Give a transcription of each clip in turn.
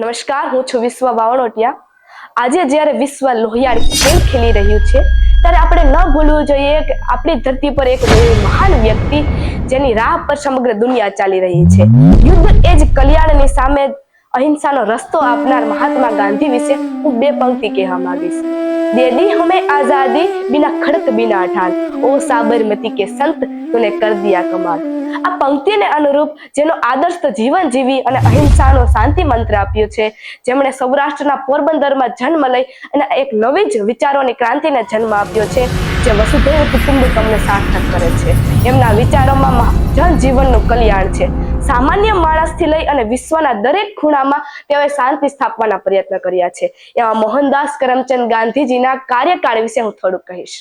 નમસ્કાર, હું છું વિશ્વ બાવળોટિયા. આજે જ્યારે વિશ્વ લોહિયાળ ખેલ ખેલી રહ્યું છે ત્યારે આપણે ન ભૂલવું જોઈએ કે આપણી ધરતી પર એક મહાન વ્યક્તિ જેની રાહ પર સમગ્ર દુનિયા ચાલી રહી છે. યુદ્ધ એ જ કલ્યાણની સામે અહિંસાનો રસ્તો આપનાર મહાત્મા ગાંધી વિશે હું બે પંક્તિ કહેવા માંગીશ. दे दी हमें आजादी बिना खड़क बिना ठान, ओ साबरमती के संत तूने कर दिया कमाल. આ પંક્તિને અનુરૂપ જેનો આદર્શ જીવન જીવી અને અહિંસાનો શાંતિ મંત્ર આપ્યો છે, જેમણે સૌરાષ્ટ્રના પોરબંદરમાં જન્મ લઈ અને એક નવી જ વિચારોની ક્રાંતિને જન્મ આપ્યો છે, જે વસુધૈવ કુટુંબકમને સાર્થક કરે છે. એમના વિચારોમાં જનજીવનનું કલ્યાણ છે. સામાન્ય માણસથી લઈ અને વિશ્વના દરેક ખૂણામાં તેઓએ શાંતિ સ્થાપવાના પ્રયત્ન કર્યા છે. એવા મોહનદાસ કરમચંદ ગાંધીજીના કાર્યકાળ વિશે હું થોડુંક કહીશ.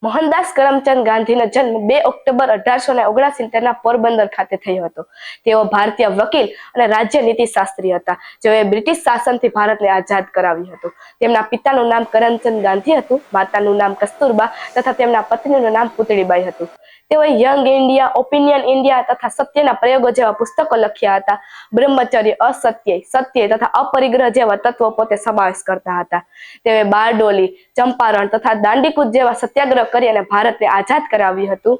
મોહનદાસ કરમચંદ ગાંધીનો જન્મ 2 ઓક્ટોબર 1869 પોરબંદર ખાતે થયો હતો. તેઓ ભારતીય વકીલ અને રાજ્ય નીતિશાસ્ત્રી હતા, જેઓએ બ્રિટિશ શાસનથી ભારતને આઝાદ કરાવ્યું હતું. તેમના પિતાનું નામ કરમચંદ ગાંધી હતું, માતાનું નામ કસ્તુરબા તથા તેમના પત્નીનું નામ પુતળીબાઈ હતું. તેઓએ યંગ ઇન્ડિયા, ઓપિનિયન ઇન્ડિયા તથા સત્યના પ્રયોગો જેવા પુસ્તકો લખ્યા હતા. બ્રહ્મચર્ય, અસત્ય, સત્ય તથા અપરિગ્રહ જેવા તત્વો પોતે સમાવેશ કરતા હતા. તેઓએ બારડોલી, ચંપારણ તથા દાંડીકૂચ જેવા સત્યાગ્રહ કરી અને ભારતને આઝાદ કરાવ્યું હતું.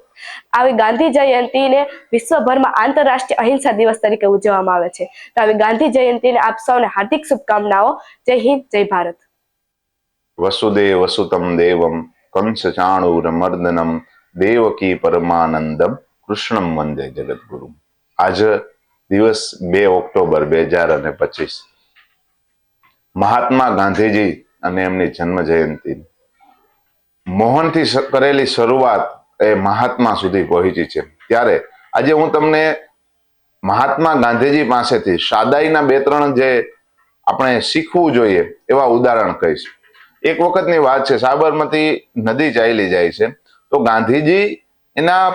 આવી ગાંધી જયંતિને વિશ્વભરમાં આંતરરાષ્ટ્રીય અહિંસા દિવસ તરીકે ઉજવવામાં આવે છે. તો આવી ગાંધી જયંતિને આપ સૌને હાર્દિક શુભકામનાઓ. જય હિન્દ, જય ભારત. વસુદેવ વસુતમ દેવમ કંસ ચાણૂર મર્દનમ દેવકી પરમાનંદમ કૃષ્ણમ વંદે જગદગુરુ. આજ દિવસ 2 ઓક્ટોબર 2025 મહાત્મા ગાંધીજી અને એમની જન્મ જયંતિ. મોહનથી કરેલી શરૂઆત એ મહાત્મા સુધી પહોંચી છે. ત્યારે આજે હું તમને મહાત્મા ગાંધીજી પાસેથી સાદાઈના 2-3 જે આપણે શીખવું જોઈએ એવા ઉદાહરણ કહીશ. એક વખતની વાત છે, સાબરમતી નદી ચાલી જાય છે તો ગાંધીજી એના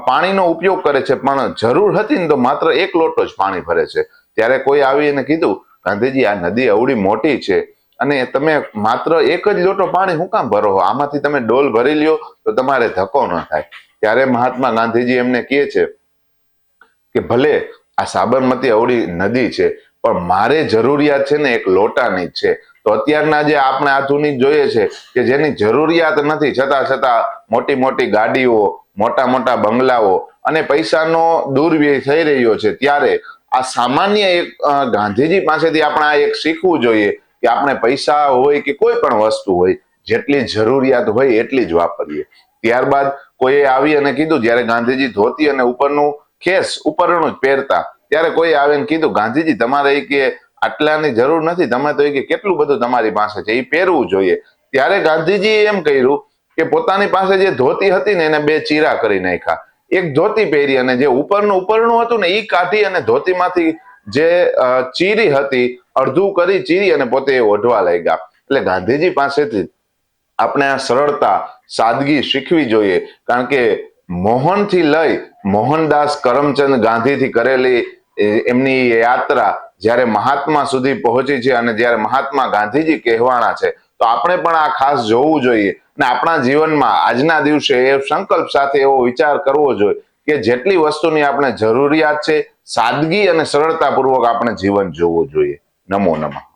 પાણીનો ઉપયોગ કરે છે, પણ જરૂર હતી ને તો માત્ર 1 લોટો જ પાણી ભરે છે. ત્યારે કોઈ આવી એને કીધું, ગાંધીજી આ નદી અવળી મોટી છે અને તમે માત્ર 1 જ લોટો પાણી શું કામ ભરો, આમાંથી તમે ડોલ ભરી લ્યો તો તમારે ધક્કો ન થાય. ત્યારે મહાત્મા ગાંધીજી એમને કહે છે કે ભલે આ સાબરમતી અવળી નદી છે પણ મારે જરૂરિયાત છે ને 1 લોટાની જ છે. તો અત્યારના જે આપણે આધુનિક જોઈએ છે કે જેની જરૂરિયાત નથી, છતાં મોટી મોટી ગાડીઓ, મોટા મોટા બંગલાઓ અને પૈસાનો દુર્વ્યય થઈ રહ્યો છે, ત્યારે આ સામાન્ય એક ગાંધીજી પાસેથી આપણે આ એક શીખવું જોઈએ કે આપણે પૈસા હોય કે કોઈ પણ વસ્તુ હોય, જેટલી જરૂરિયાત હોય એટલી જ વાપરીએ. ત્યારબાદ કોઈએ આવી અને કીધું, જ્યારે ગાંધીજી ધોતી અને ઉપરનું ખેસ ઉપરનું જ પહેરતા, ત્યારે કોઈ આવીને કીધું, ગાંધીજી તમારે કે આટલાની જરૂર નથી, તમે તો કે કેટલું બધું તમારી પાસે છે, એ પહેરવું જોઈએ. ત્યારે ગાંધીજીએ એમ કર્યું કે પોતાની પાસે જે ધોતી હતી ને એને 2 ચીરા કરી નાખ્યા. એક ધોતી પહેરી અને જે ઉપરનું હતું ને એ કાઢી અને ધોતીમાંથી જે ચીરી હતી અડધું કરી ચીરી અને પોતે ઓઢવા લાગ્યા. એટલે ગાંધીજી પાસેથી આપણે આ સરળતા, સાદગી શીખવી જોઈએ, કારણ કે મોહનથી લઈ મોહનદાસ કરમચંદ ગાંધીથી કરેલી એમની યાત્રા જ્યારે મહાત્મા સુધી પહોંચી છે અને જ્યારે મહાત્મા ગાંધીજી કહેવાના છે, તો આપણે પણ આ ખાસ જોવું જોઈએ અને આપણા જીવનમાં આજના દિવસે એ સંકલ્પ સાથે એવો વિચાર કરવો જોઈએ કે જેટલી વસ્તુની આપણે જરૂરિયાત છે, સાદગી અને સરળતાપૂર્વક આપણે જીવન જોવું જોઈએ. નમો નમઃ.